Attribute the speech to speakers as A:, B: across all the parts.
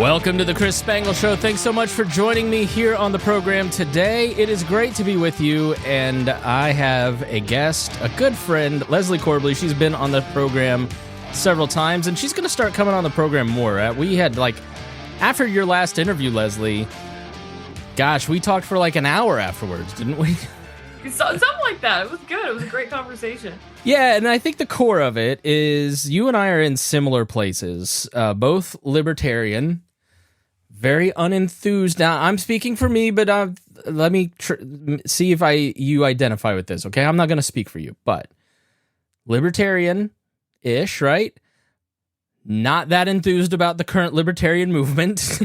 A: Welcome to the Chris Spangle Show. Thanks so much for joining me here on the program today. It is great to be with you, and I have a guest, a good friend, Leslie Corbly. She's been on the program several times, and she's going to start coming on the program more. We had, after your last interview, Leslie, gosh, we talked for an hour afterwards, didn't we?
B: Something like that. It was good. It was a great conversation.
A: Yeah, and I think the core of it is you and I are in similar places, both libertarian, very unenthused. Now, I'm speaking for me, but let me see if you identify with this, okay? I'm not going to speak for you, but libertarian-ish, right? Not that enthused about the current libertarian movement,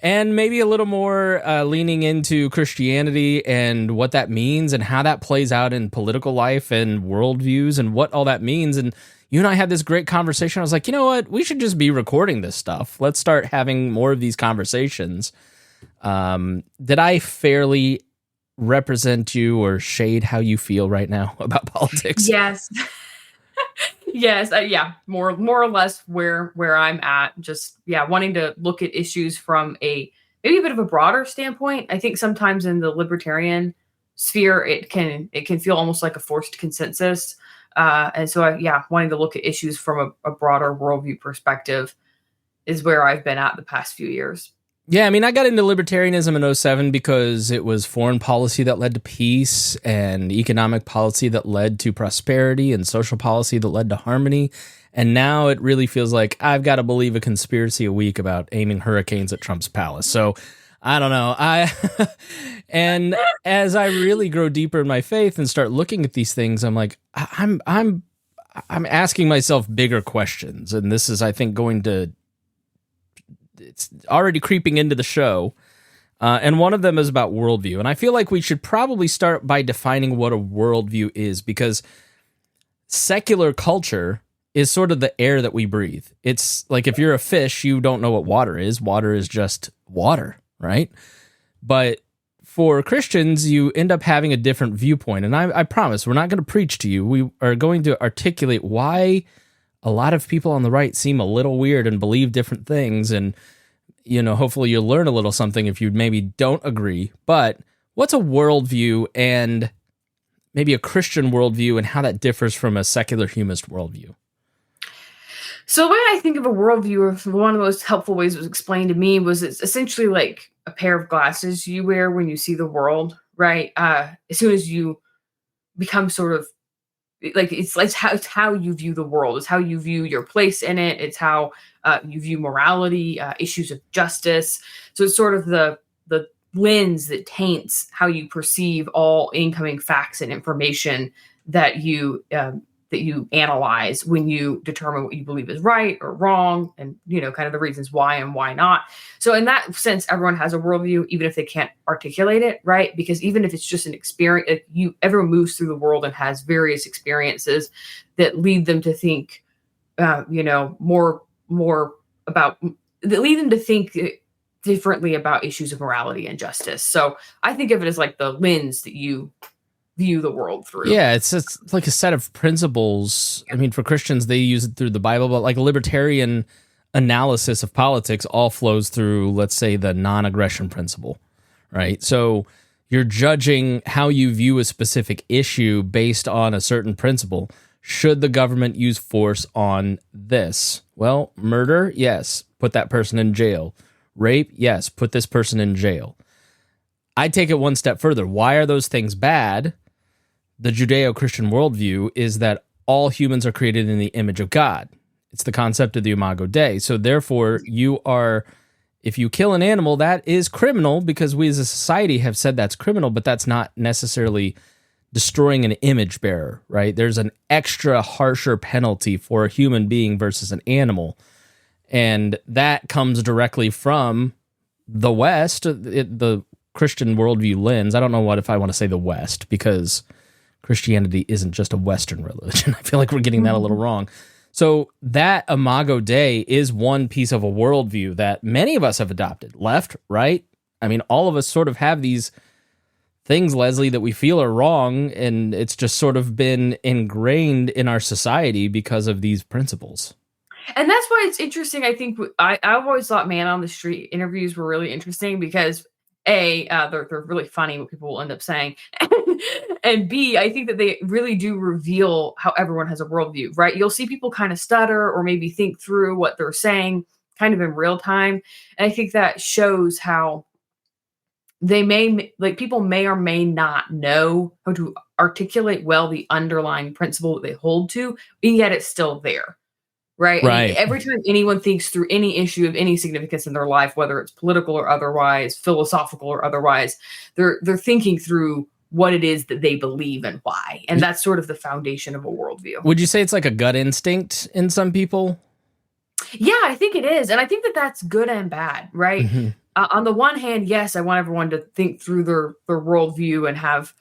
A: and maybe a little more leaning into Christianity and what that means and how that plays out in political life and worldviews and what all that means. And you and I had this great conversation. I was like, you know what? We should just be recording this stuff. Let's start having more of these conversations. Did I fairly represent you or shade how you feel right now about politics?
B: Yes. Yes, more or less where I'm at. Just wanting to look at issues from maybe a bit of a broader standpoint. I think sometimes in the libertarian sphere, it can feel almost like a forced consensus. And so wanting to look at issues from a broader worldview perspective is where I've been at the past few years.
A: Yeah, I mean, I got into libertarianism in 2007 because it was foreign policy that led to peace and economic policy that led to prosperity and social policy that led to harmony. And now it really feels like I've got to believe a conspiracy a week about aiming hurricanes at Trump's palace. So I don't know. And as I really grow deeper in my faith and start looking at these things, I'm like, I'm asking myself bigger questions. And this is, I think, it's already creeping into the show. And one of them is about worldview. And I feel like we should probably start by defining what a worldview is, because secular culture is sort of the air that we breathe. It's like if you're a fish, you don't know what water is. Water is just water, right? But for Christians, you end up having a different viewpoint. And I promise, we're not going to preach to you. We are going to articulate why a lot of people on the right seem a little weird and believe different things. And, hopefully you'll learn a little something if you maybe don't agree. But what's a worldview, and maybe a Christian worldview, and how that differs from a secular humanist worldview?
B: So the way I think of a worldview, one of the most helpful ways it was explained to me was it's essentially like a pair of glasses you wear when you see the world, right? As soon as you become sort of it's how you view the world. It's how you view your place in it. It's how you view morality, issues of justice. So it's sort of the lens that taints how you perceive all incoming facts and information that you analyze when you determine what you believe is right or wrong, and kind of the reasons why and why not. So in that sense, everyone has a worldview, even if they can't articulate it, right? Because even if it's just an experience, everyone moves through the world and has various experiences that lead them to think, more about, that lead them to think differently about issues of morality and justice. So I think of it as like the lens that you view the world through.
A: Yeah, it's like a set of principles. I mean, for Christians, they use it through the Bible, but like a libertarian analysis of politics all flows through, let's say, the non-aggression principle, right? So you're judging how you view a specific issue based on a certain principle. Should the government use force on this? Well, murder, yes, put that person in jail. Rape, yes, put this person in jail. I take it one step further. Why are those things bad? The Judeo-Christian worldview is that all humans are created in the image of God. It's the concept of the Imago Dei. So therefore, if you kill an animal, that is criminal, because we as a society have said that's criminal, but that's not necessarily destroying an image bearer, right? There's an extra harsher penalty for a human being versus an animal. And that comes directly from the West, the Christian worldview lens. I don't know if I want to say the West, because Christianity isn't just a Western religion. I feel like we're getting that a little wrong. So that Imago Dei is one piece of a worldview that many of us have adopted. Left, right? I mean, all of us sort of have these things, Leslie, that we feel are wrong, and it's just sort of been ingrained in our society because of these principles.
B: And that's why it's interesting. I think I've always thought man on the street interviews were really interesting because they're really funny what people will end up saying, and B, I think that they really do reveal how everyone has a worldview, right? You'll see people kind of stutter or maybe think through what they're saying kind of in real time, and I think that shows how people may or may not know how to articulate well the underlying principle that they hold to, and yet it's still there. Right.
A: Right.
B: And every time anyone thinks through any issue of any significance in their life, whether it's political or otherwise, philosophical or otherwise, they're thinking through what it is that they believe and why. And that's sort of the foundation of a worldview.
A: Would you say it's like a gut instinct in some people?
B: Yeah, I think it is. And I think that that's good and bad, right?
A: Mm-hmm.
B: On the one hand, yes, I want everyone to think through their worldview and have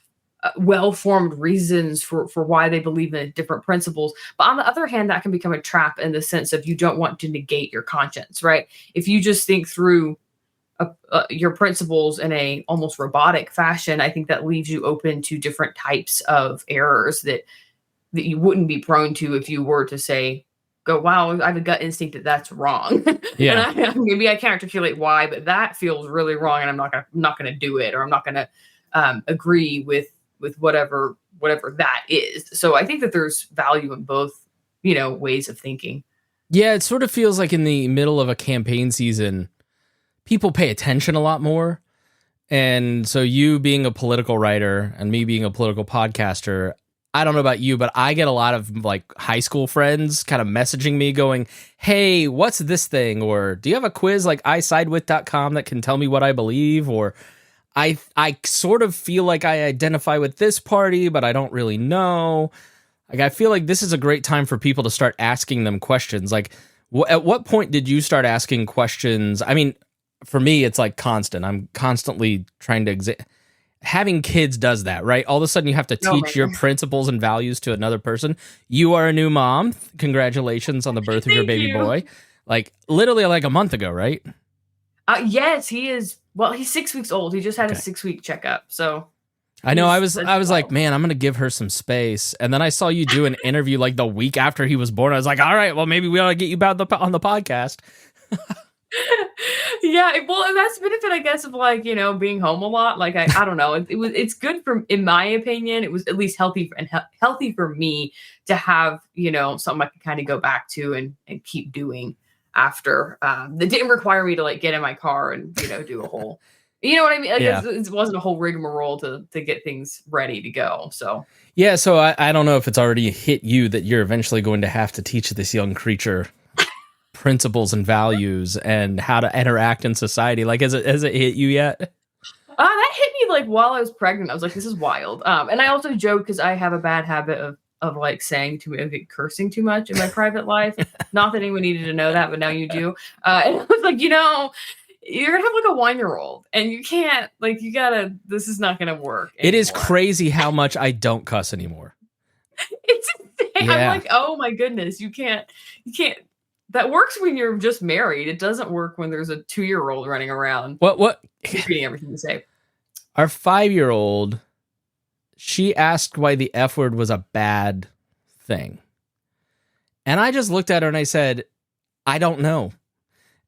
B: well-formed reasons for why they believe in different principles. But on the other hand, that can become a trap in the sense of you don't want to negate your conscience, right? If you just think through your principles in a almost robotic fashion, I think that leaves you open to different types of errors that you wouldn't be prone to if you were to say, go, wow, I have a gut instinct that that's wrong.
A: Yeah.
B: And maybe I can't articulate why, but that feels really wrong, and I'm not gonna do it, or I'm not gonna agree with whatever that is. So I think that there's value in both, ways of thinking.
A: Yeah, it sort of feels like in the middle of a campaign season, people pay attention a lot more. And so you being a political writer and me being a political podcaster, I don't know about you, but I get a lot of like high school friends kind of messaging me going, hey, what's this thing? Or do you have a quiz like isidewith.com that can tell me what I believe? Or I sort of feel like I identify with this party, but I don't really know. Like, I feel like this is a great time for people to start asking them questions. Like, at what point did you start asking questions? I mean, for me, it's like constant. I'm constantly trying to having kids does that, right? All of a sudden you have to teach your principles and values to another person. You are a new mom. Congratulations on the birth of your baby boy. Like literally like a month ago, right?
B: Yes, he is. Well, he's 6 weeks old. He just had a 6-week checkup. So
A: I know I was like, man, I'm going to give her some space. And then I saw you do an interview like the week after he was born. I was like, all right, well, maybe we ought to get you back on the podcast.
B: Yeah, well, and that's the benefit, I guess, of like, being home a lot. Like, I don't know. It's good in my opinion, it was at least healthy for me to have, something I could kind of go back to and keep doing after. That didn't require me to like get in my car and, do a whole, you know what I mean? Like,
A: yeah.
B: It wasn't a whole rigmarole to get things ready to go. So,
A: yeah. So I don't know if it's already hit you that you're eventually going to have to teach this young creature principles and values and how to interact in society. Like, has it hit you yet?
B: That hit me like while I was pregnant. I was like, this is wild. And I also joke because I have a bad habit of like cursing too much in my private life. Not that anyone needed to know that, but now you do. And I was like, you're gonna have like a 1-year-old and you can't, like, this is not gonna work anymore. It
A: is crazy how much I don't cuss anymore.
B: It's insane. Yeah. I'm like, oh my goodness, you can't. That works when you're just married. It doesn't work when there's a 2-year-old running around.
A: What?
B: Repeating everything you say.
A: Our 5-year-old, she asked why the F word was a bad thing. And I just looked at her and I said, I don't know.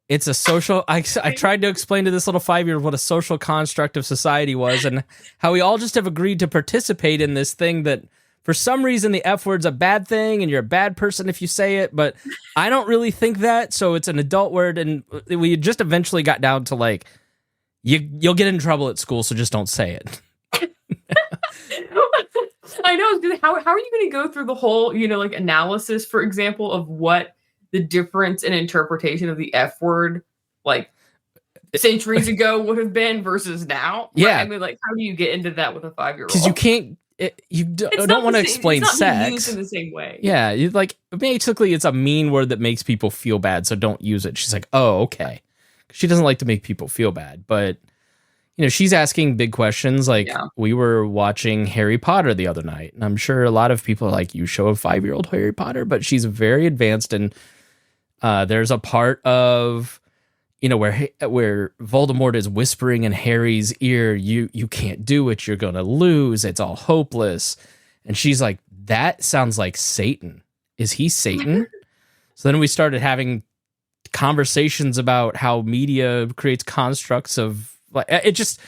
A: It's a social... I tried to explain to this little 5-year-old what a social construct of society was and how we all just have agreed to participate in this thing that... For some reason, the F word's a bad thing, and you're a bad person if you say it, but I don't really think that, so it's an adult word, and we just eventually got down to, like, you'll get in trouble at school, so just don't say it.
B: I know. How are you going to go through the whole, like, analysis, for example, of what the difference in interpretation of the F word, like, centuries ago would have been versus now?
A: Yeah.
B: Right? I mean, like, how do you get into that with a 5-year-old?
A: Because you can't... you don't want to explain
B: it's not
A: sex
B: used in the same way.
A: Yeah, basically it's a mean word that makes people feel bad, so don't use it. She's like, oh, okay. She doesn't like to make people feel bad, but she's asking big questions. Like, we were watching Harry Potter the other night, and I'm sure a lot of people are like, you show a 5-year-old Harry Potter, but she's very advanced, and there's a part of where Voldemort is whispering in Harry's ear, you can't do it, you're gonna lose, it's all hopeless. And she's like, that sounds like Satan. Is he Satan? So then we started having conversations about how media creates constructs of like it just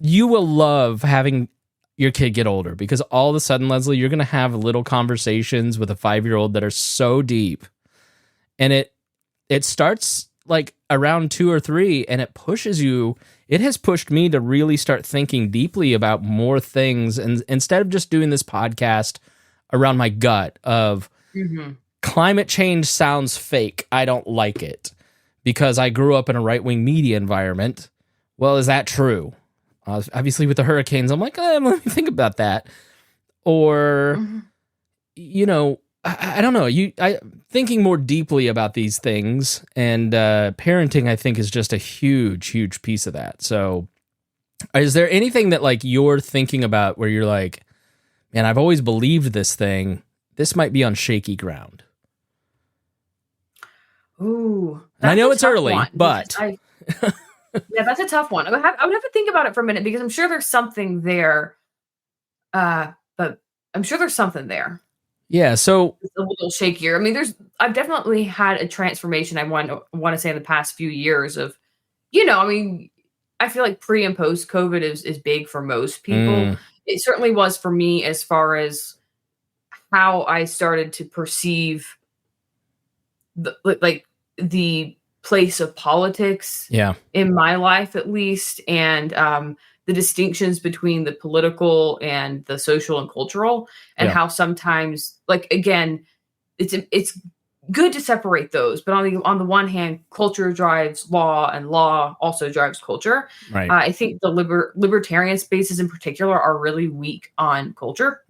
A: you will love having your kid get older, because all of a sudden, Leslie, you're going to have little conversations with a 5-year-old that are so deep, and it starts like around 2 or 3, and it pushes you. It has pushed me to really start thinking deeply about more things, and instead of just doing this podcast around my gut of climate change sounds fake, I don't like it because I grew up in a right-wing media environment. Well, is that true? Obviously, with the hurricanes, I'm like, let me think about that. Or, you know, I don't know. Thinking more deeply about these things, and parenting, I think, is just a huge, huge piece of that. So, is there anything that like you're thinking about where you're like, man, I've always believed this thing. This might be on shaky ground.
B: Ooh,
A: and I know it's early, but
B: yeah, that's a tough one. I would have to think about it for a minute, because I'm sure there's something there. But I'm sure there's something there.
A: Yeah, so
B: It's a little shakier. I mean, I've definitely had a transformation. I want to say in the past few years of, I mean, I feel like pre and post COVID is big for most people. It certainly was for me, as far as how I started to perceive the place of politics in my life, at least, and the distinctions between the political and the social and cultural, and how sometimes, like, again, it's good to separate those, but on the one hand, culture drives law and law also drives culture.
A: Right.
B: I think the libertarian spaces in particular are really weak on culture.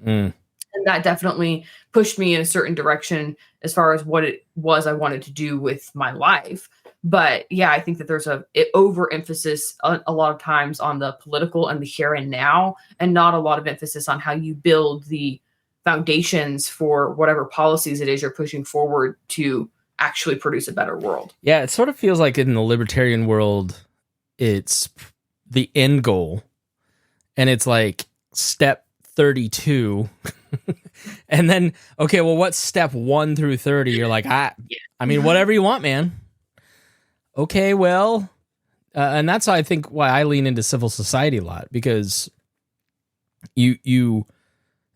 B: And that definitely pushed me in a certain direction as far as what it was I wanted to do with my life. But yeah, I think that there's a overemphasis a lot of times on the political and the here and now, and not a lot of emphasis on how you build the foundations for whatever policies it is you're pushing forward to actually produce a better world.
A: Yeah, it sort of feels like in the libertarian world, it's the end goal, and it's like step 32. And then, okay, well, what's step 1 through 30? You're like, I mean, whatever you want, man. Okay, well, and that's I think why I lean into civil society a lot, because you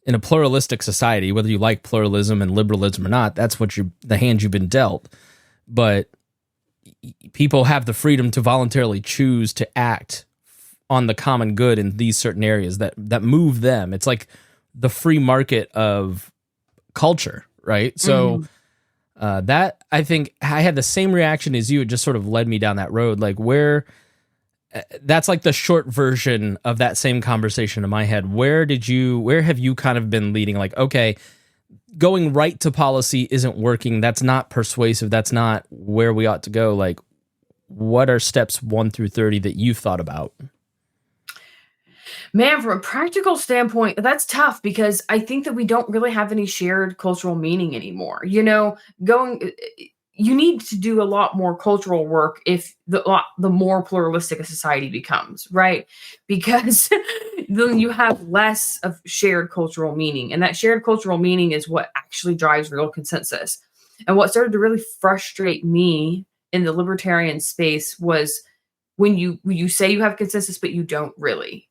A: in a pluralistic society, whether you like pluralism and liberalism or not, that's what the hand you've been dealt. But people have the freedom to voluntarily choose to act on the common good in these certain areas that move them. It's like the free market of culture, right? So that, I think, I had the same reaction as you. It just sort of led me down that road, like where that's like the short version of that same conversation in my head. Where have you kind of been leading? Like, okay, going right to policy isn't working. That's not persuasive. That's not where we ought to go. Like, what are steps 1 through 30 that you've thought about?
B: Man, from a practical standpoint, that's tough, because I think that we don't really have any shared cultural meaning anymore. You need to do a lot more cultural work if the more pluralistic a society becomes, right? Because then you have less of shared cultural meaning, and that shared cultural meaning is what actually drives real consensus. And what started to really frustrate me in the libertarian space was when you say you have consensus, but you don't really.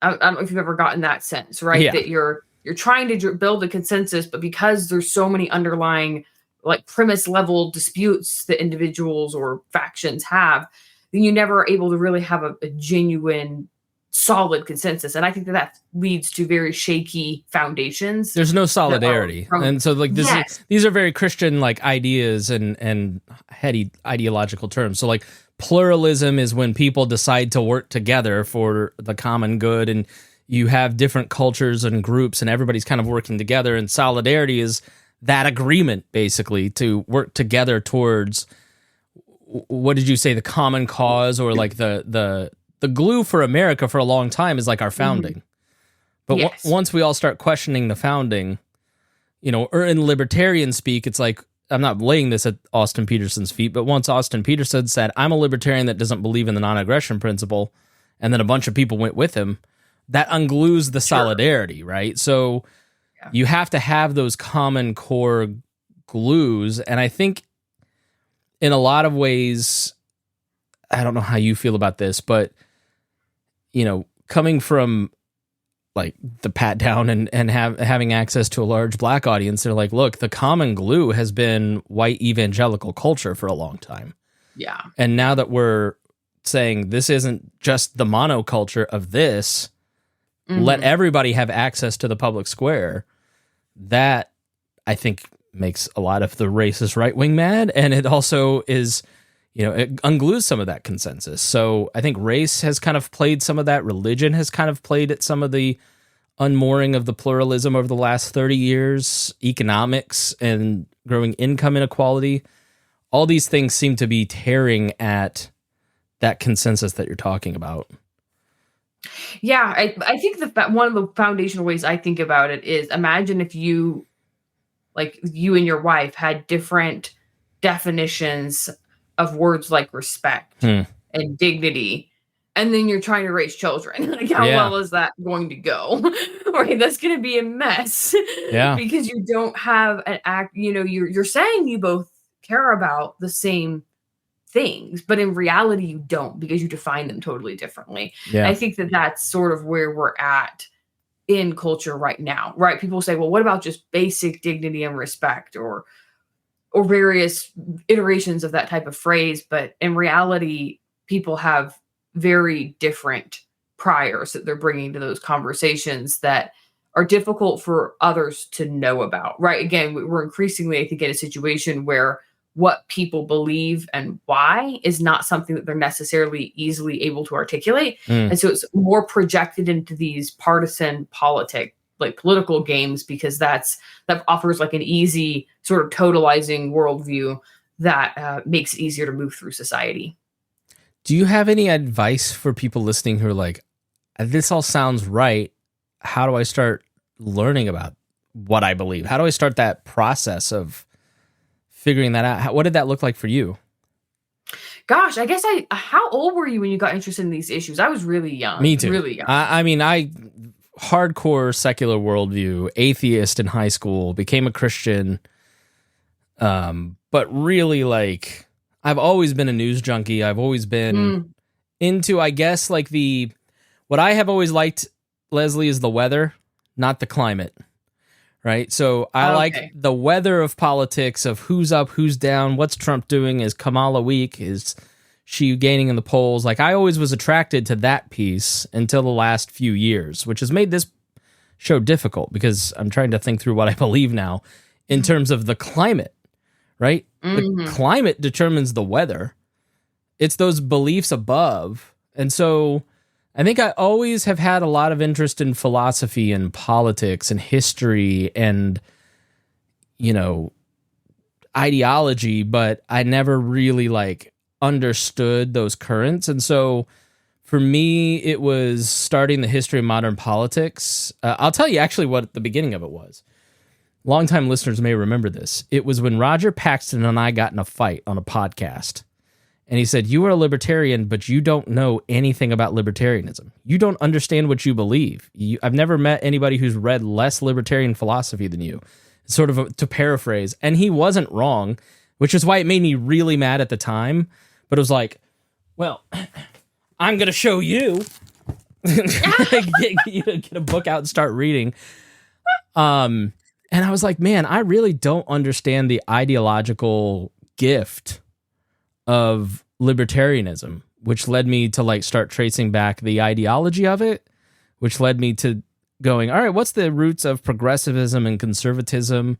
B: I don't know if you've ever gotten that sense, right?
A: Yeah.
B: That you're trying to build a consensus, but because there's so many underlying, like, premise level disputes that individuals or factions have, then you never are able to really have a genuine, solid consensus. And I think that leads to very shaky foundations.
A: There's no solidarity. And so, like, these are very Christian, like, ideas and heady ideological terms. So, like, pluralism is when people decide to work together for the common good, and you have different cultures and groups, and everybody's kind of working together. And solidarity is that agreement, basically, to work together towards, what did you say, the common cause, or like the glue for America for a long time is like our founding. But once we all start questioning the founding, or in libertarian speak, it's like, I'm not laying this at Austin Peterson's feet, but once Austin Peterson said, I'm a libertarian that doesn't believe in the non-aggression principle, and then a bunch of people went with him, that unglues the solidarity, right? So you have to have those common core glues. And I think in a lot of ways, I don't know how you feel about this, but, coming from like the pat down and having access to a large black audience, they're like, look, the common glue has been white evangelical culture for a long time.
B: Yeah.
A: And now that we're saying this isn't just the monoculture of this, let everybody have access to the public square, that I think makes a lot of the racist right wing mad. And it also is, it unglues some of that consensus. So I think race has kind of played some of that. Religion has kind of played at some of the unmooring of the pluralism over the last 30 years. Economics and growing income inequality. All these things seem to be tearing at that consensus that you're talking about.
B: Yeah, I think one of the foundational ways I think about it is, imagine if you and your wife had different definitions of words like respect and dignity, and then you're trying to raise children. Like, how well is that going to go? Right, that's going to be a mess.
A: Yeah,
B: because you don't have an act. You're saying you both care about the same things, but in reality you don't, because you define them totally differently.
A: Yeah.
B: I think that that's sort of where we're at in culture right now, right? People say, well, what about just basic dignity and respect, or various iterations of that type of phrase? But in reality, people have very different priors that they're bringing to those conversations that are difficult for others to know about, right? Again, we're increasingly, I think, in a situation where what people believe and why is not something that they're necessarily easily able to articulate. And so it's more projected into these partisan political games, because that offers like an easy sort of totalizing worldview that makes it easier to move through society.
A: Do you have any advice for people listening who are like, this all sounds right, how do I start learning about what I believe? How do I start that process of figuring that out? What did that look like for you?
B: Gosh, I guess how old were you when you got interested in these issues? I was really young.
A: Me too.
B: Really young.
A: I hardcore secular worldview, atheist in high school, became a Christian. But really, like, I've always been a news junkie. I've always been into, I guess, like what I have always liked, Leslie, is the weather, not the climate. Right? So I like the weather of politics, of who's up, who's down, what's Trump doing, is Kamala weak, is she gaining in the polls? Like, I always was attracted to that piece until the last few years, which has made this show difficult because I'm trying to think through what I believe now in terms of the climate, right? The climate determines the weather. It's those beliefs above. And so I think I always have had a lot of interest in philosophy and politics and history and, ideology, but I never really understood those currents. And so for me, it was starting the history of modern politics. I'll tell you actually what the beginning of it was. Longtime listeners may remember this. It was when Roger Paxton and I got in a fight on a podcast. And he said, you are a libertarian, but you don't know anything about libertarianism. You don't understand what you believe. I've never met anybody who's read less libertarian philosophy than you, sort of to paraphrase. And he wasn't wrong, which is why it made me really mad at the time. But it was like, well, I'm going to show you. Get a book out and start reading. And I was like, man, I really don't understand the ideological gift of libertarianism, which led me to start tracing back the ideology of it, which led me to going, all right, what's the roots of progressivism and conservatism,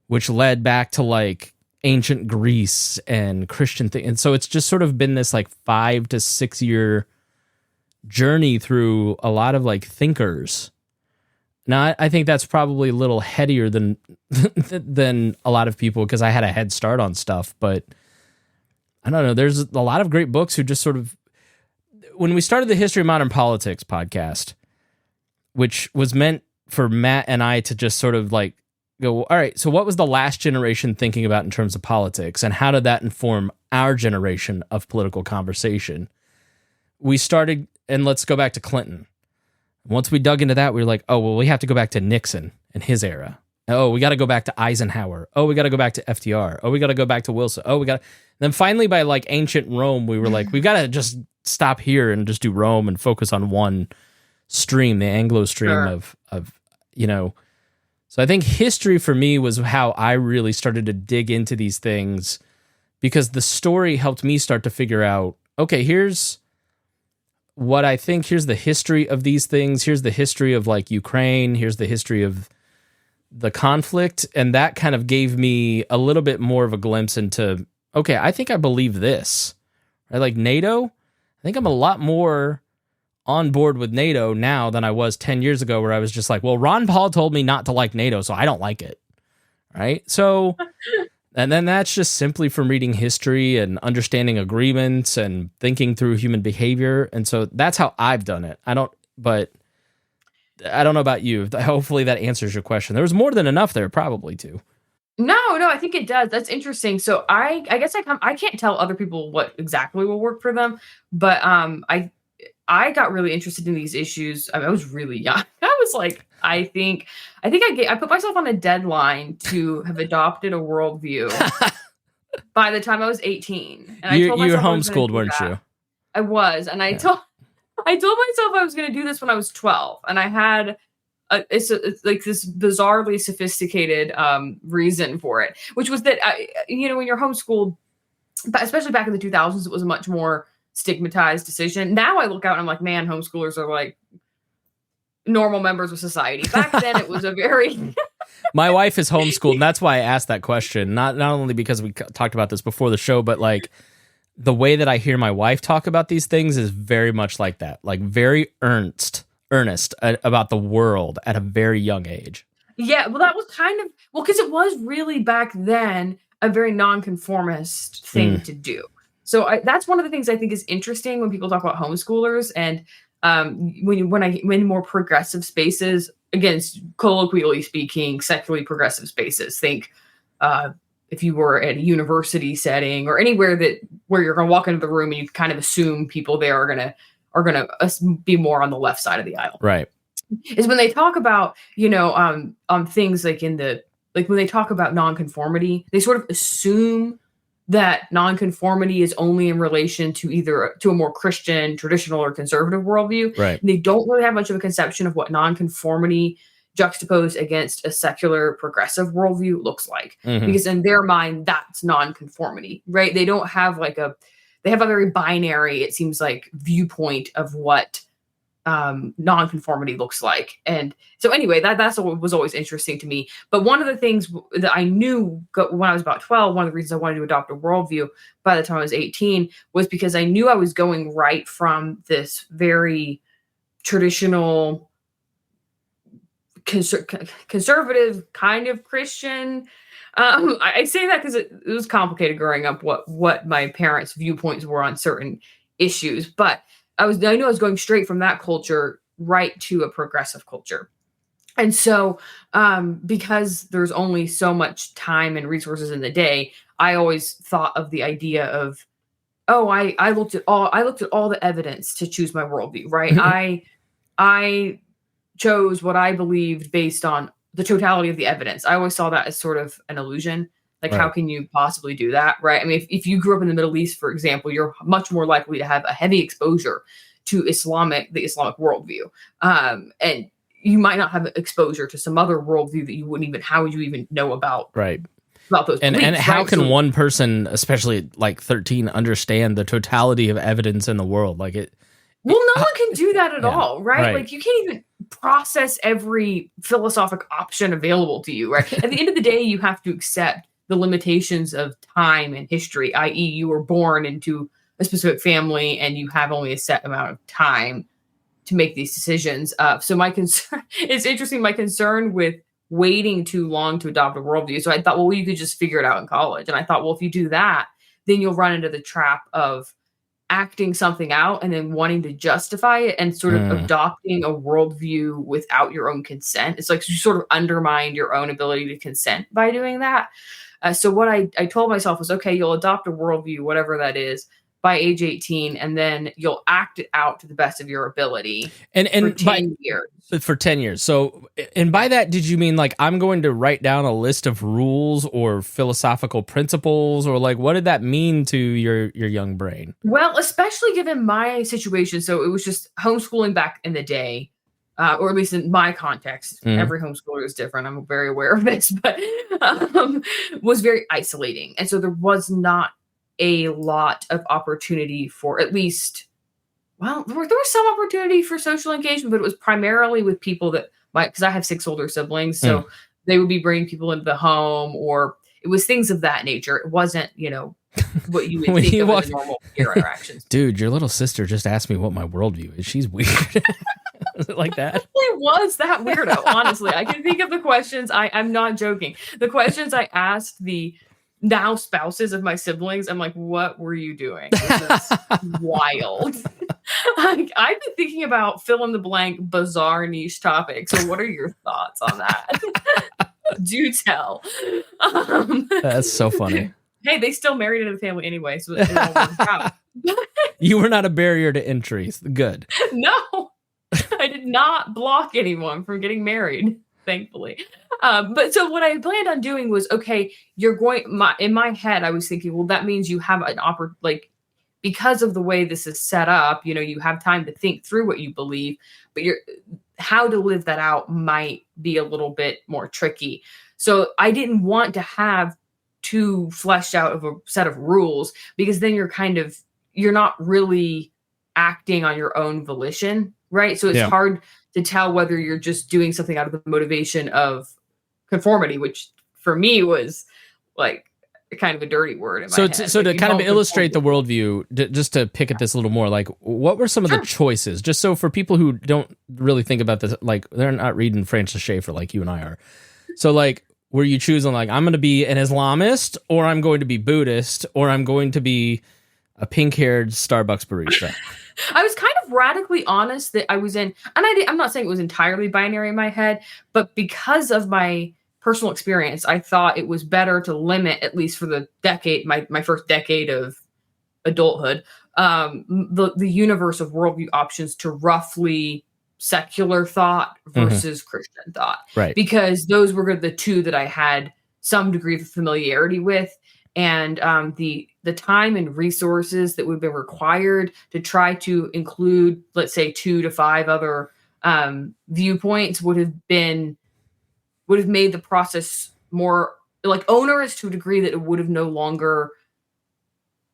A: which led back to ancient Greece and Christian thing. And so it's just sort of been this 5 to 6 year journey through a lot of thinkers. Now, I think that's probably a little headier than a lot of people because I had a head start on stuff, but I don't know. There's a lot of great books who just sort of, when we started the History of Modern Politics podcast, which was meant for Matt and I to just sort of go, all right, so what was the last generation thinking about in terms of politics, and how did that inform our generation of political conversation? We started, and let's go back to Clinton. Once we dug into that, we were like, oh, well, we have to go back to Nixon and his era. Oh, we got to go back to Eisenhower. Oh, we got to go back to FDR. Oh, we got to go back to Wilson. Oh, we got. Then finally, by like ancient Rome, we were like, we've got to just stop here and just do Rome and focus on one stream, the Anglo stream of you know. So I think history for me was how I really started to dig into these things, because the story helped me start to figure out, okay, here's what I think. Here's the history of these things. Here's the history of like Ukraine. Here's the history of the conflict. And that kind of gave me a little bit more of a glimpse into, okay, I think I believe this. Right? Like NATO, I think I'm a lot more on board with NATO now than I was 10 years ago, where I was just like, well, Ron Paul told me not to like NATO, so I don't like it. Right? So, and then that's just simply from reading history and understanding agreements and thinking through human behavior. And so that's how I've done it. But I don't know about you. Hopefully that answers your question. There was more than enough there, probably, too.
B: No, I think it does. That's interesting. So I guess I can't tell other people what exactly will work for them, but I got really interested in these issues. I mean, I was really young. I was like, I think I put myself on a deadline to have adopted a worldview by the time I was 18. And
A: you were homeschooled, weren't you?
B: I was, and I told myself I was going to do this when I was 12, and I had it's like this bizarrely sophisticated reason for it, which was that when you're homeschooled, but especially back in the 2000s, it was a much more stigmatized decision. Now I look out and I'm like, man, homeschoolers are like normal members of society. Back then it was a very
A: My wife is homeschooled, and that's why I asked that question. Not only because we talked about this before the show, but like the way that I hear my wife talk about these things is very much like that, like very earnest about the world at a very young age.
B: Yeah, well, that was kind of because it was really back then a very nonconformist thing to do. So that's one of the things I think is interesting when people talk about homeschoolers, and when more progressive spaces, again, colloquially speaking, secularly progressive spaces. Think if you were at a university setting or anywhere where you're going to walk into the room and you kind of assume people there are going to be more on the left side of the aisle,
A: right?
B: Is when they talk about things like when they talk about nonconformity, they sort of assume that nonconformity is only in relation to either to a more Christian, traditional, or conservative worldview.
A: Right.
B: And they don't really have much of a conception of what nonconformity juxtaposed against a secular, progressive worldview looks like. Mm-hmm. Because in their mind, that's nonconformity, right? They don't have they have a very binary, it seems like, viewpoint of what nonconformity looks like. And so anyway, that's what was always interesting to me. But one of the things that I knew when I was about 12, one of the reasons I wanted to adopt a worldview by the time I was 18 was because I knew I was going right from this very traditional conservative kind of Christian. I say that because it was complicated growing up what my parents' viewpoints were on certain issues, but I knew I was going straight from that culture right to a progressive culture. And so because there's only so much time and resources in the day, I always thought of the idea of, I looked at all the evidence to choose my worldview, right? I chose what I believed based on the totality of the evidence. I always saw that as sort of an illusion. Like, right. How can you possibly do that, right? I mean, if you grew up in the Middle East, for example, you're much more likely to have a heavy exposure to the Islamic worldview. And you might not have exposure to some other worldview that how would you even know about?
A: Right.
B: About those beliefs,
A: and how can one person, especially like 13, understand the totality of evidence in the world? Like it.
B: Well, no one can do that at all, right? Like you can't even process every philosophic option available to you, right? At the end of the day, you have to accept the limitations of time and history, i.e. you were born into a specific family and you have only a set amount of time to make these decisions. So my concern, it's interesting, my concern with waiting too long to adopt a worldview. So I thought, well, you could just figure it out in college. And I thought, well, if you do that, then you'll run into the trap of acting something out and then wanting to justify it and sort of adopting a worldview without your own consent. It's like you sort of undermine your own ability to consent by doing that. So what I told myself was, okay, you'll adopt a worldview, whatever that is, by age 18, and then you'll act it out to the best of your ability for 10 years.
A: For 10 years. So, and by that, did you mean like I'm going to write down a list of rules or philosophical principles, or like what did that mean to your young brain?
B: Well, especially given my situation. So it was just homeschooling back in the day, or at least in my context. Every homeschooler is different. I'm very aware of this, but was very isolating. And so there was not a lot of opportunity for, at least, well, there was some opportunity for social engagement, but it was primarily with people that because I have 6 older siblings, so they would be bringing people into the home, or it was things of that nature. It wasn't, what you would think of as normal peer interactions.
A: Dude, your little sister just asked me what my worldview is. She's weird. Was it like that?
B: It was that weirdo, honestly. I can think of the questions. I'm not joking. The questions I asked the now spouses of my siblings, I'm like, what were you doing? This is wild. I've been thinking about fill in the blank bizarre niche topics. So what are your thoughts on that? Do tell.
A: That's so funny.
B: Hey, they still married into the family anyway, so it all worked out.
A: You were not a barrier to entry. Good.
B: No, I did not block anyone from getting married, thankfully. But so what I planned on doing was, okay, in my head, I was thinking, well, that means you have an because of the way this is set up, you have time to think through what you believe, but how to live that out might be a little bit more tricky. So I didn't want to have too fleshed out of a set of rules, because then you're not really acting on your own volition, right? So it's hard to tell whether you're just doing something out of the motivation of conformity, which for me was like kind of a dirty word in my head.
A: So to kind of illustrate the worldview, just to pick at this a little more, like what were some of the choices? Just so for people who don't really think about this, like they're not reading Francis Schaeffer like you and I are. So like, were you choosing like, I'm going to be an Islamist, or I'm going to be Buddhist, or I'm going to be a pink-haired Starbucks barista?
B: I was kind of radically honest that I was in, and I'm not saying it was entirely binary in my head, but because of my personal experience, I thought it was better to limit, at least for the decade, my first decade of adulthood, the universe of worldview options to roughly secular thought versus Christian thought.
A: Right.
B: Because those were the two that I had some degree of familiarity with. And the time and resources that would have been required to try to include, let's say, 2 to 5 other viewpoints would have made the process more like onerous to a degree that it would have no longer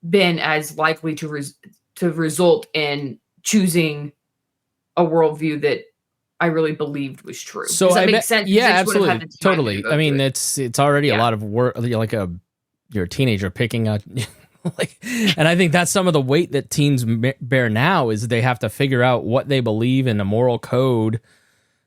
B: been as likely to result in choosing a worldview that I really believed was true.
A: So
B: does that make sense?
A: Yeah, absolutely, totally. I mean, it's already a lot of work. You're a teenager picking up, and I think that's some of the weight that teens bear now is they have to figure out what they believe in a moral code,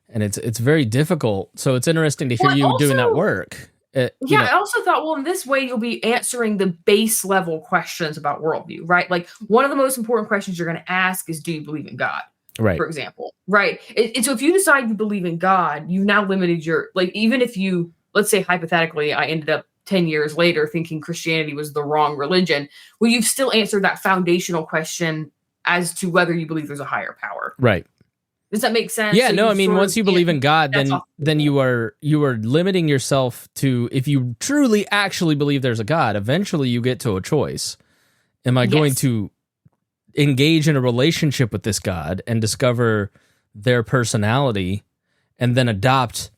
A: and it's very difficult. So it's interesting to hear you doing that work.
B: I also thought, well, in this way, you'll be answering the base level questions about worldview, right? Like one of the most important questions you're going to ask is, do you believe in God?
A: Right.
B: For example, right? And so if you decide you believe in God, you've now limited even if you, let's say hypothetically, I ended up 10 years later thinking Christianity was the wrong religion, well, you've still answered that foundational question as to whether you believe there's a higher power.
A: Right.
B: Does that make sense?
A: Yeah, so no, I mean, once you believe in God, then you are limiting yourself to, if you truly actually believe there's a God, eventually you get to a choice. Am I going to engage in a relationship with this God and discover their personality and then adopt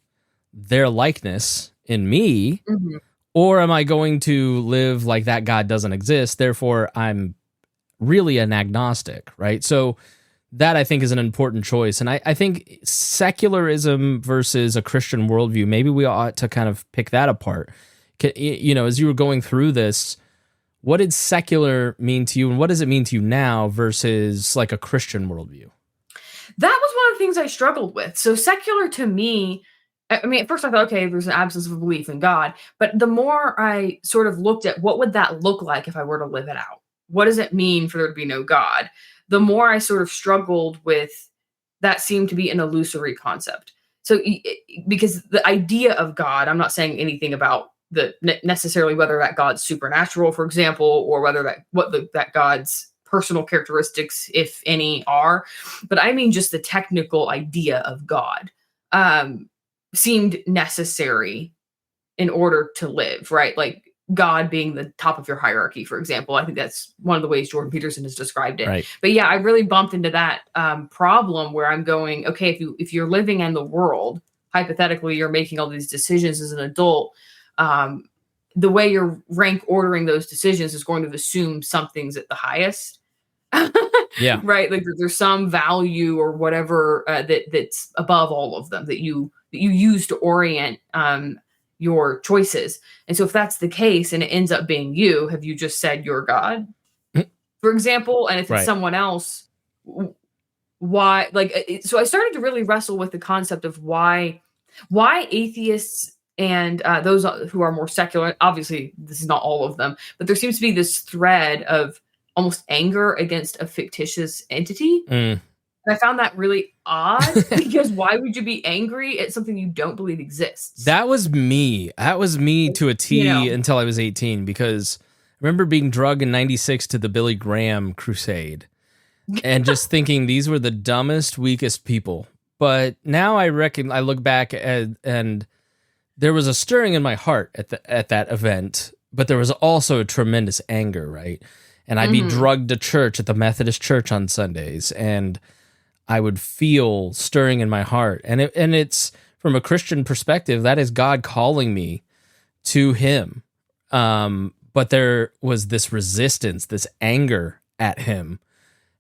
A: their likeness in me? Mm-hmm. Or am I going to live like that God doesn't exist? Therefore, I'm really an agnostic, right? So that I think is an important choice. And I think secularism versus a Christian worldview, maybe we ought to kind of pick that apart. As you were going through this, what did secular mean to you, and what does it mean to you now versus like a Christian worldview?
B: That was one of the things I struggled with. So secular to me, I mean, at first I thought, okay, there's an absence of a belief in God. But the more I sort of looked at what would that look like if I were to live it out? What does it mean for there to be no God? The more I sort of struggled with that seemed to be an illusory concept. So because the idea of God, I'm not saying anything about necessarily whether that God's supernatural, for example, or whether that God's personal characteristics, if any, are. But I mean just the technical idea of God seemed necessary in order to live, right? Like God being the top of your hierarchy, for example. I think that's one of the ways Jordan Peterson has described it.
A: Right.
B: But yeah, I really bumped into that problem where I'm going, okay, if you're living in the world, hypothetically, you're making all these decisions as an adult. The way you're rank ordering those decisions is going to assume something's at the highest.
A: Yeah.
B: Right. Like there's some value or whatever that's above all of them that you use to orient your choices. And so if that's the case and it ends up being you, have you just said you're God, for example? And if it's someone else, why? Like, so I started to really wrestle with the concept of why atheists and those who are more secular, obviously this is not all of them, but there seems to be this thread of almost anger against a fictitious entity. And I found that really odd because why would you be angry at something you don't believe exists?
A: That was me. That was me to a T until I was 18, because I remember being drugged in 96 to the Billy Graham crusade and just thinking these were the dumbest, weakest people. But now I look back and there was a stirring in my heart at that event, but there was also a tremendous anger, right? And I'd be drugged to church at the Methodist church on Sundays, and I would feel stirring in my heart. And it's from a Christian perspective, that is God calling me to him. But there was this resistance, this anger at him.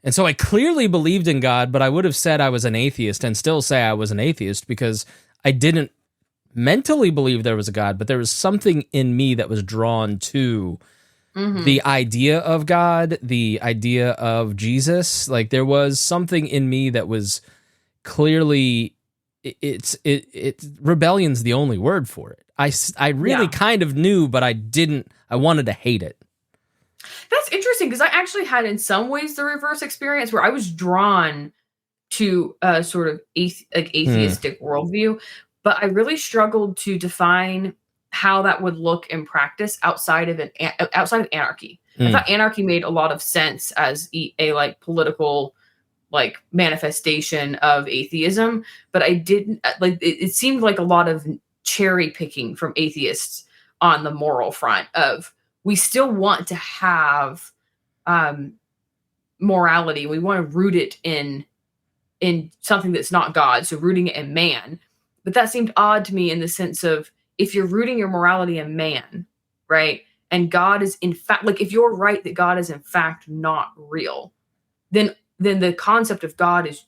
A: And so I clearly believed in God, but I would have said I was an atheist and still say I was an atheist because I didn't mentally believe there was a God, but there was something in me that was drawn to the idea of God, the idea of Jesus. Like there was something in me that was clearly, rebellion's the only word for it. I really kind of knew, but I wanted to hate it.
B: That's interesting because I actually had in some ways the reverse experience where I was drawn to a sort of atheistic worldview, but I really struggled to define how that would look in practice outside of anarchy. I thought anarchy made a lot of sense as a like political like manifestation of atheism, but I didn't like it seemed like a lot of cherry picking from atheists on the moral front of we still want to have morality. We want to root it in something that's not God, so rooting it in man. But that seemed odd to me in the sense of if you're rooting your morality in man, right? And God is in fact, like if you're right that God is in fact not real, then the concept of God is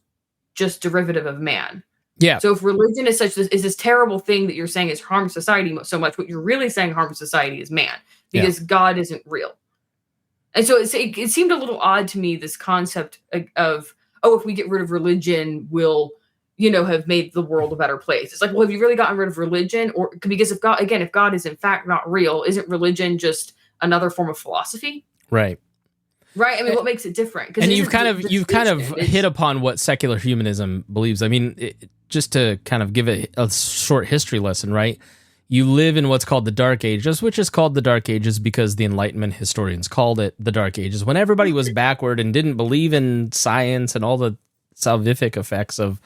B: just derivative of man.
A: Yeah.
B: So if religion is this terrible thing that you're saying is harm society so much, what you're really saying harm society is man because God isn't real. And so it seemed a little odd to me, this concept of, if we get rid of religion, we'll have made the world a better place. It's like, well, have you really gotten rid of religion? Or because if God is in fact not real, isn't religion just another form of philosophy?
A: Right.
B: Right. I mean, what makes it different?
A: And you've kind of hit upon what secular humanism believes. I mean, just to kind of give it a short history lesson, right? You live in what's called the Dark Ages, which is called the Dark Ages because the Enlightenment historians called it the Dark Ages, when everybody was backward and didn't believe in science and all the salvific effects of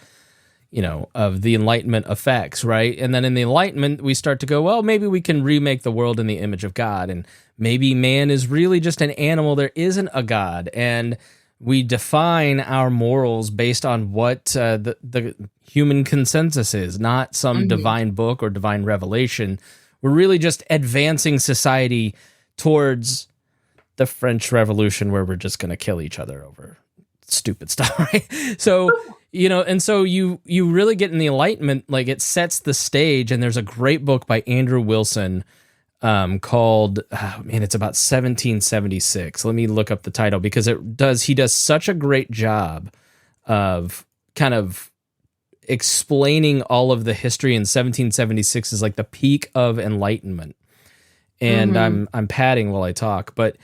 A: the Enlightenment effects, right? And then in the Enlightenment, we start to go, well, maybe we can remake the world in the image of God, and maybe man is really just an animal. There isn't a God, and we define our morals based on what the human consensus is, not some divine book or divine revelation. We're really just advancing society towards the French Revolution, where we're just going to kill each other over stupid stuff, right? So, and so you really get in the Enlightenment, like it sets the stage, and there's a great book by Andrew Wilson called, it's about 1776. Let me look up the title because he does such a great job of kind of explaining all of the history in 1776 is like the peak of enlightenment. And I'm padding while I talk, but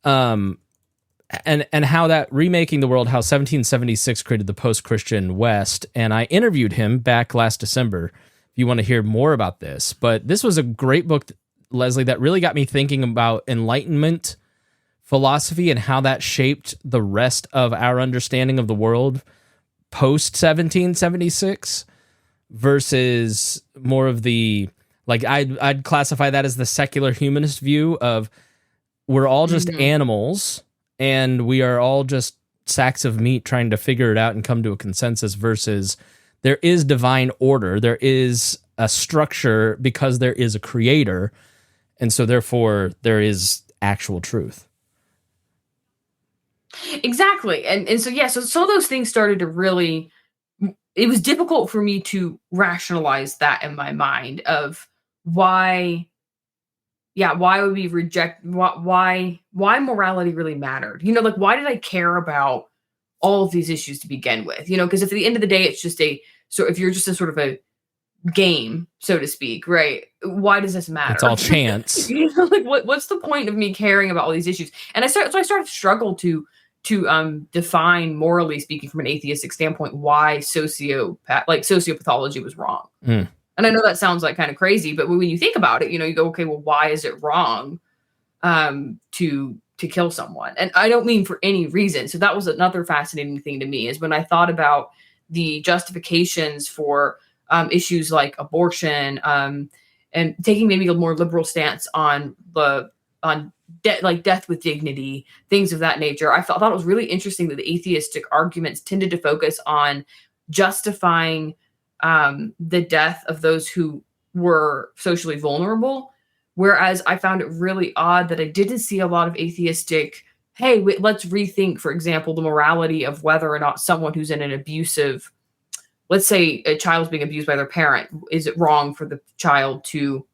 A: and how that remaking the world, how 1776 created the post-Christian West. And I interviewed him back last December, if you want to hear more about this. But this was a great book, Leslie, that really got me thinking about enlightenment philosophy and how that shaped the rest of our understanding of the world post 1776 versus more of the, like, I'd classify that as the secular humanist view of we're all just animals and we are all just sacks of meat trying to figure it out and come to a consensus, versus there is divine order, there is a structure because there is a creator, and so therefore there is actual truth.
B: Exactly. And so, yeah, so those things started to really, it was difficult for me to rationalize that in my mind of why, why would we reject, why morality really mattered? Like, why did I care about all of these issues to begin with? Because at the end of the day, it's just if you're just a sort of a game, so to speak, right? Why does this matter?
A: It's all chance.
B: Like, what's the point of me caring about all these issues? And I started to struggle to define, morally speaking, from an atheistic standpoint, why sociopathology was wrong. And I know that sounds like kind of crazy, but when you think about it, you go, okay, well, why is it wrong to kill someone? And I don't mean for any reason. So that was another fascinating thing to me, is when I thought about the justifications for issues like abortion, and taking maybe a more liberal stance on death with dignity, things of that nature. I thought it was really interesting that the atheistic arguments tended to focus on justifying the death of those who were socially vulnerable. Whereas I found it really odd that I didn't see a lot of atheistic, hey, let's rethink, for example, the morality of whether or not someone who's in an abusive, let's say a child's being abused by their parent, is it wrong for the child to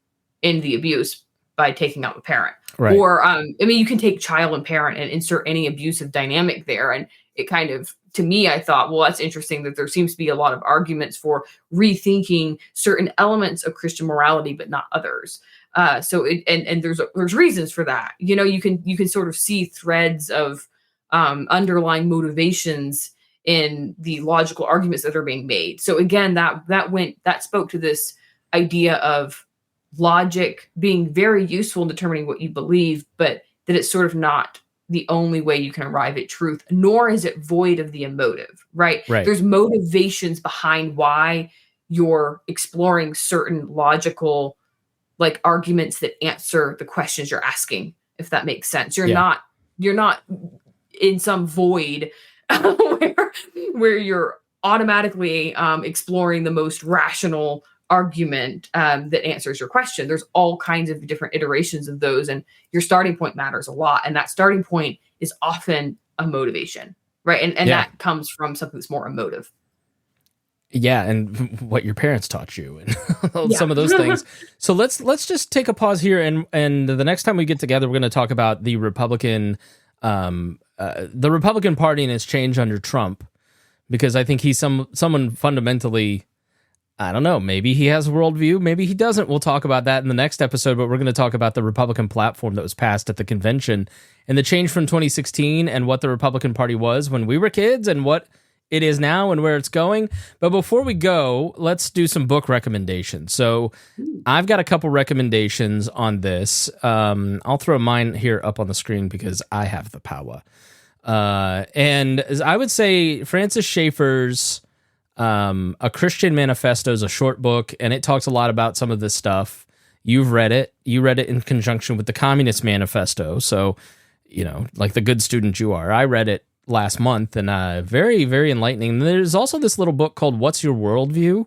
B: end the abuse by taking out the parent?
A: Right.
B: Or, you can take child and parent and insert any abusive dynamic there. And it kind of, to me, I thought, well, that's interesting that there seems to be a lot of arguments for rethinking certain elements of Christian morality, but not others. And there's reasons for that. You can sort of see threads of underlying motivations in the logical arguments that are being made. So again, that spoke to this idea of logic being very useful in determining what you believe, but that it's sort of not the only way you can arrive at truth, nor is it void of the emotive, right? There's motivations behind why you're exploring certain logical, like, arguments that answer the questions you're asking, if that makes sense. You're not in some void where you're automatically exploring the most rational argument that answers your question. There's all kinds of different iterations of those, and your starting point matters a lot. And that starting point is often a motivation, right? And that comes from something that's more emotive.
A: Yeah, and what your parents taught you, and some of those things. So let's just take a pause here, and the next time we get together, we're going to talk about the Republican Party and its change under Trump, because I think he's someone fundamentally, I don't know, maybe he has a worldview, maybe he doesn't. We'll talk about that in the next episode, but we're going to talk about the Republican platform that was passed at the convention and the change from 2016 and what the Republican Party was when we were kids and what it is now and where it's going. But before we go, let's do some book recommendations. So I've got a couple recommendations on this. I'll throw mine here up on the screen because I have the power. And I would say Francis Schaeffer's A Christian Manifesto is a short book, and it talks a lot about some of this stuff. You've read it. You read it in conjunction with the Communist Manifesto. So, like the good student you are. I read it last month, and very, very enlightening. And there's also this little book called What's Your Worldview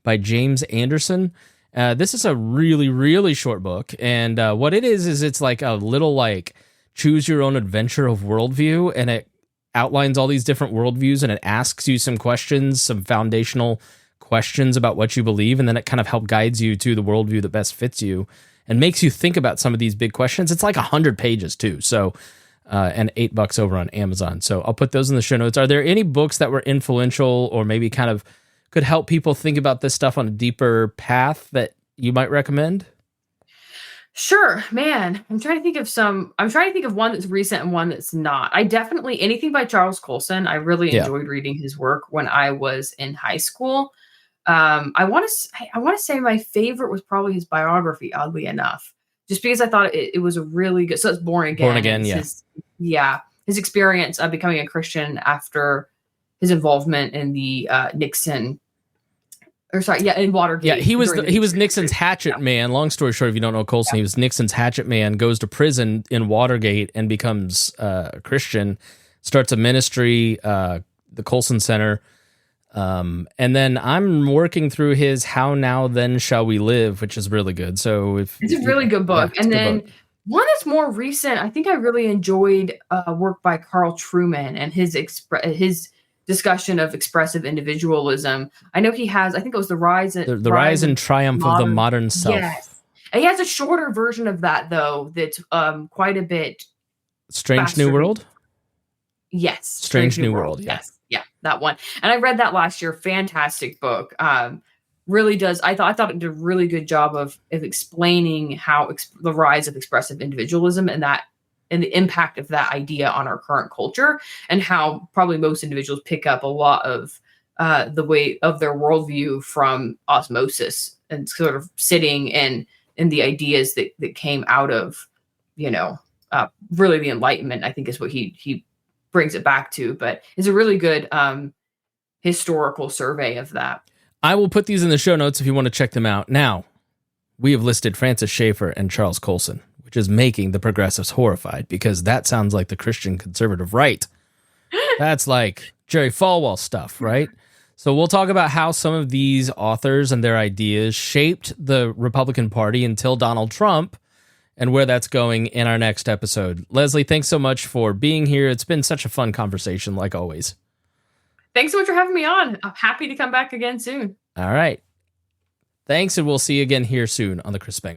A: by James Anderson. This is a really, really short book. And what it is it's like a little choose your own adventure of worldview, and it outlines all these different worldviews, and it asks you some questions, some foundational questions about what you believe, and then it kind of guides you to the worldview that best fits you and makes you think about some of these big questions. It's like 100 pages too, so and $8 over on Amazon. So I'll put those in the show notes. Are there any books that were influential or maybe kind of could help people think about this stuff on a deeper path that you might recommend?
B: Sure, man. I'm trying to think of one that's recent and one that's not. I definitely, anything by Charles Colson. I really enjoyed reading his work when I was in high school. I want to say my favorite was probably his biography, oddly enough, just because I thought it was a really good. So it's Born Again.
A: Born Again, yeah.
B: Yeah, his experience of becoming a Christian after his involvement in the Nixon, or sorry, yeah, in Watergate.
A: Yeah, he was
B: during
A: he was Nixon's
B: administration.
A: hatchet man. Long story short, if you don't know Colson, he was Nixon's hatchet man. Goes to prison in Watergate and becomes a Christian. Starts a ministry, the Colson Center, and then I'm working through his "How Now Then Shall We Live," which is really good. So
B: It's a really good book.
A: it's
B: And
A: a good
B: then
A: book.
B: one that's more recent, I think I really enjoyed work by Carl Trueman and his discussion of expressive individualism. I know he has, I think it was
A: The rise and triumph of the modern self.
B: Yes. And he has a shorter version of that though, that's quite a bit
A: Strange
B: faster.
A: New World.
B: Yes.
A: Strange New World. Yeah.
B: Yes. Yeah, that one. And I read that last year. Fantastic book. Really does. I thought it did a really good job of explaining how the rise of expressive individualism and the impact of that idea on our current culture, and how probably most individuals pick up a lot of the way of their worldview from osmosis and sort of sitting in the ideas that came out of, really the Enlightenment, I think is what he brings it back to. But it's a really good historical survey of that.
A: I will put these in the show notes if you want to check them out. Now, we have listed Francis Schaeffer and Charles Colson, which is making the progressives horrified, because that sounds like the Christian conservative right. That's like Jerry Falwell stuff, right? So we'll talk about how some of these authors and their ideas shaped the Republican Party until Donald Trump, and where that's going in our next episode. Leslie, thanks so much for being here. It's been such a fun conversation, like always.
B: Thanks so much for having me on. I'm happy to come back again soon.
A: All right. Thanks, and we'll see you again here soon on the Chris Spang.